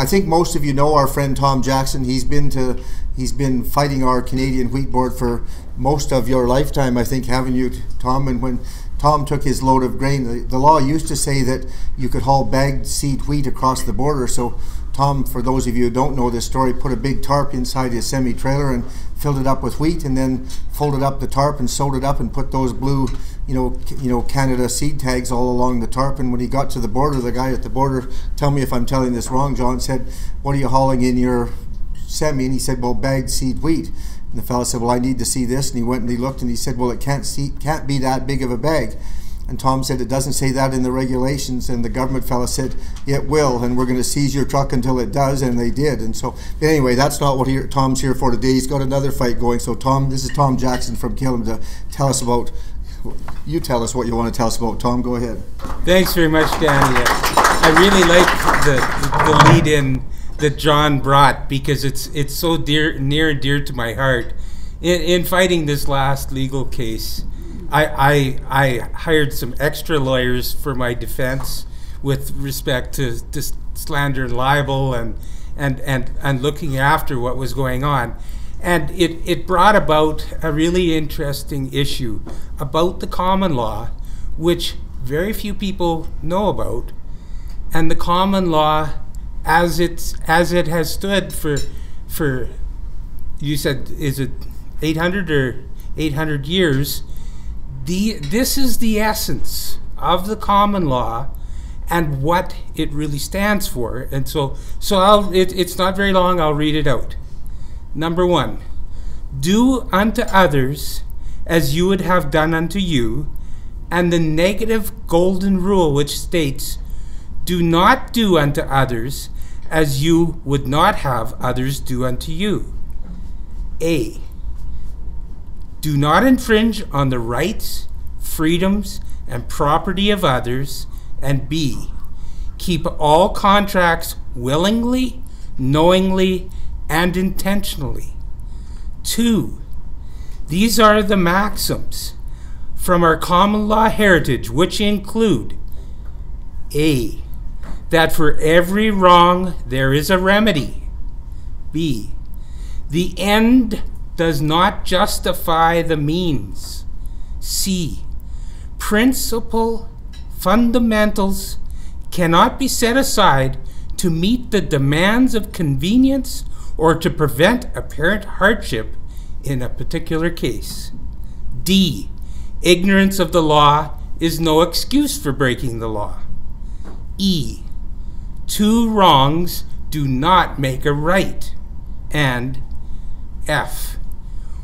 I think most of you know our friend Tom Jackson. He's been fighting our Canadian Wheat Board for most of your lifetime, I think, haven't you, Tom? And when Tom took his load of grain, the law used to say that you could haul bagged seed wheat across the border. So Tom, for those of you who don't know this story, put a big tarp inside his semi-trailer and filled it up with wheat, and then folded up the tarp and sewed it up and put those blue, Canada seed tags all along the tarp. And when he got to the border, the guy at the border, tell me if I'm telling this wrong, John, said, "What are you hauling in your semi?" And he said, "Well, bagged seed wheat." And the fellow said, "Well, I need to see this." And he went and he looked and he said, "Well, it can't be that big of a bag." And Tom said, "It doesn't say that in the regulations." And the government fellow said, "It will, and we're going to seize your truck until it does." And they did. And so, but anyway, that's not what Tom's here for today. He's got another fight going. So Tom, this is Tom Jackson from Killam to tell us about, you tell us what you want to tell us about. Tom, go ahead. Thanks very much, Danny. I really like the lead-in that John brought, because it's so near and dear to my heart. In fighting this last legal case, I hired some extra lawyers for my defense with respect to slander and libel and looking after what was going on. And it brought about a really interesting issue about the common law, which very few people know about. And the common law, as it has stood for you said, is it 800 or 800 years? This is the essence of the common law and what it really stands for. And so it's not very long. I'll read it out. Number 1, do unto others as you would have done unto you, and the negative golden rule which states, do not do unto others as you would not have others do unto you. A, do not infringe on the rights, freedoms, and property of others. And B, keep all contracts willingly, knowingly, and intentionally. 2, these are the maxims from our common law heritage, which include A, that for every wrong there is a remedy. B, the end does not justify the means. C, principle fundamentals cannot be set aside to meet the demands of convenience or to prevent apparent hardship in a particular case. D, ignorance of the law is no excuse for breaking the law. E, 2 wrongs do not make a right. And F,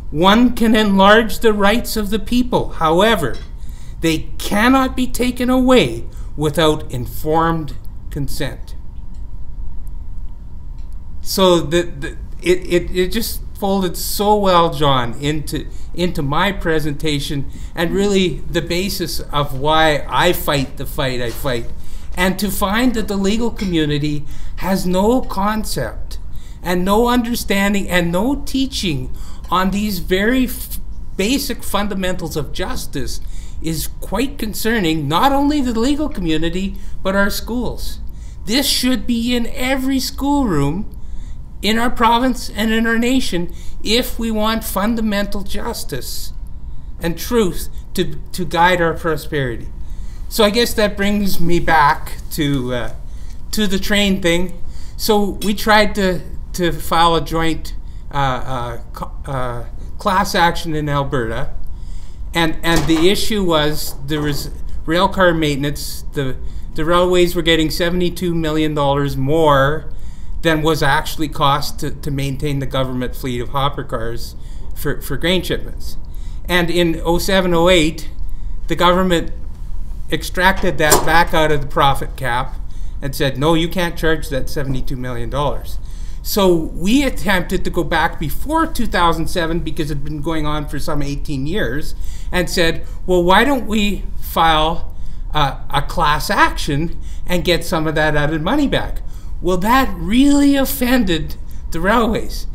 one can enlarge the rights of the people. However, they cannot be taken away without informed consent. So it just folded so well, John, into my presentation, and really the basis of why I fight the fight I fight. And to find that the legal community has no concept and no understanding and no teaching on these very basic fundamentals of justice is quite concerning, not only the legal community, but our schools. This should be in every schoolroom in our province and in our nation if we want fundamental justice and truth to guide our prosperity. So I guess that brings me back to the train thing. So we tried to file a joint class action in Alberta, and the issue was there was railcar maintenance. The railways were getting $72 million more than was actually cost to maintain the government fleet of hopper cars for grain shipments. And in 07-08, the government extracted that back out of the profit cap and said, no, you can't charge that $72 million. So we attempted to go back before 2007, because it had been going on for some 18 years, and said, well, why don't we file a class action and get some of that added money back? Well, that really offended the railways.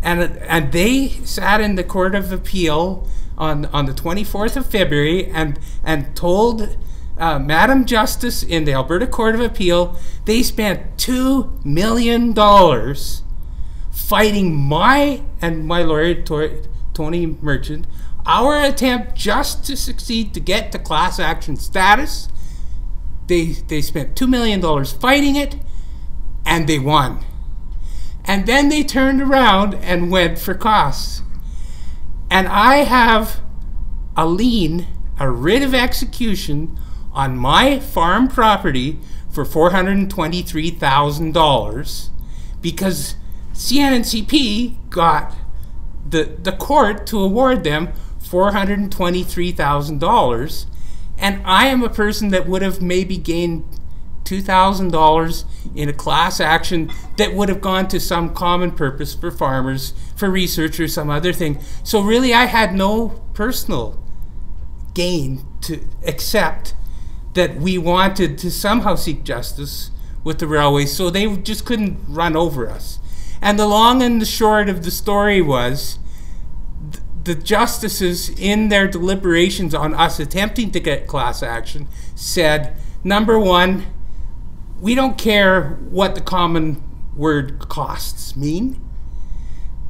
And they sat in the Court of Appeal on the 24th of February and told Madam Justice in the Alberta Court of Appeal, they spent $2 million fighting my and my lawyer, Tony Merchant, our attempt just to succeed to get to class action status. They spent $2 million fighting it, and they won. And then they turned around and went for costs. And I have a lien, a writ of execution on my farm property for $423,000 because CNNCP got the court to award them $423,000, and I am a person that would have maybe gained $2,000 in a class action that would have gone to some common purpose for farmers, for research or some other thing. So really I had no personal gain to accept that we wanted to somehow seek justice with the railways, so they just couldn't run over us. And the long and the short of the story was the justices in their deliberations on us attempting to get class action said, number one, we don't care what the common word costs mean.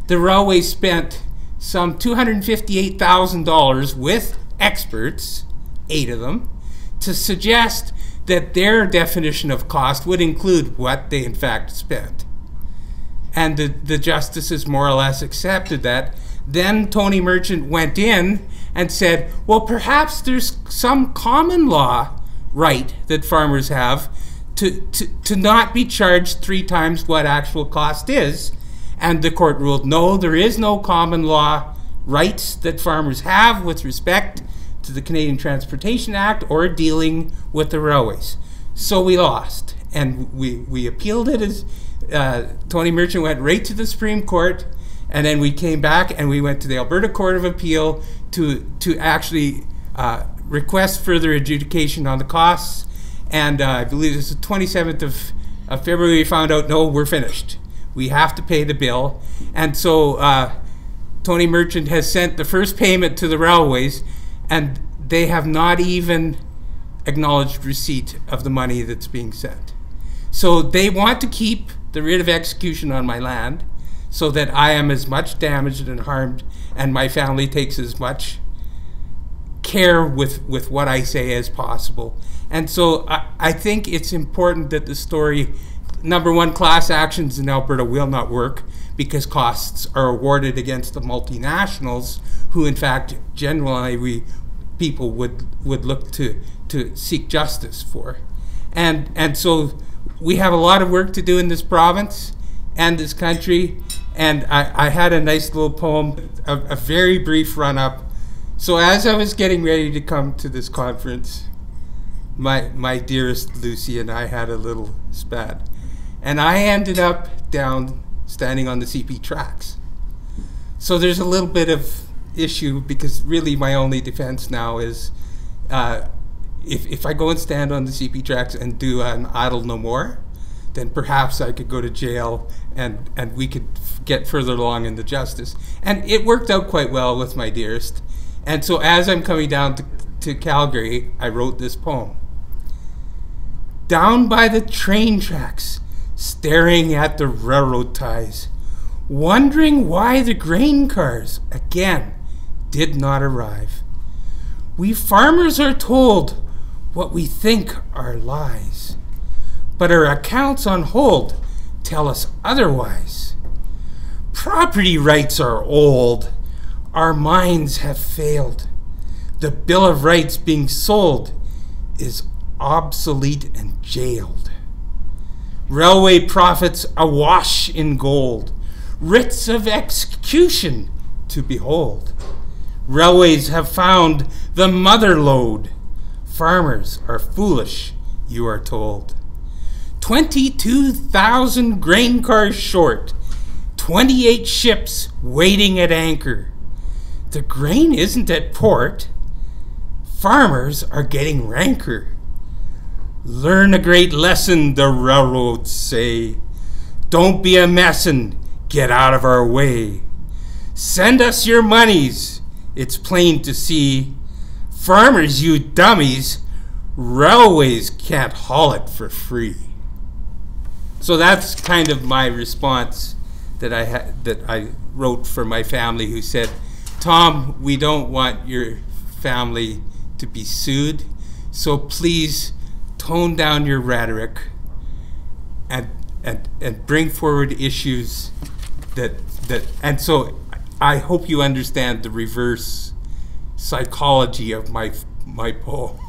The railway spent some $258,000 with experts, 8 of them, to suggest that their definition of cost would include what they in fact spent. And the justices more or less accepted that. Then Tony Merchant went in and said, well, perhaps there's some common law right that farmers have to not be charged 3 times what actual cost is. And the court ruled, no, there is no common law rights that farmers have with respect to the Canadian Transportation Act or dealing with the railways. So we lost, and we appealed it as Tony Merchant went right to the Supreme Court, and then we came back and we went to the Alberta Court of Appeal to actually request further adjudication on the costs. And I believe this is the 27th of February, we found out, no, we're finished. We have to pay the bill. And so Tony Merchant has sent the first payment to the railways, and they have not even acknowledged receipt of the money that's being sent. So they want to keep the writ of execution on my land so that I am as much damaged and harmed and my family takes as much care with what I say as possible. And so I think it's important that the story, number one, class actions in Alberta will not work because costs are awarded against the multinationals who in fact generally people would look to seek justice for. And so we have a lot of work to do in this province and this country, and I had a nice little poem, a very brief run-up. So as I was getting ready to come to this conference, my dearest Lucy and I had a little spat, and I ended up down standing on the CP tracks. So there's a little bit of issue because really my only defense now is if I go and stand on the CP tracks and do an idle no more, then perhaps I could go to jail and we could get further along in the justice. And it worked out quite well with my dearest. And so as I'm coming down to Calgary, I wrote this poem. Down by the train tracks, staring at the railroad ties, wondering why the grain cars again did not arrive. We farmers are told what we think are lies, but our accounts on hold tell us otherwise. Property rights are old, our minds have failed. The Bill of Rights being sold is obsolete and jailed. Railway profits awash in gold, writs of execution to behold. Railways have found the mother lode. Farmers are foolish, you are told. 22,000 grain cars short, 28 ships waiting at anchor. The grain isn't at port. Farmers are getting rancor. Learn a great lesson, the railroads say. Don't be a messin', get out of our way. Send us your monies, it's plain to see. Farmers, you dummies, railways can't haul it for free. So that's kind of my response that I wrote for my family, who said, Tom, we don't want your family to be sued, so please tone down your rhetoric and bring forward issues and so I hope you understand the reverse psychology of my poll.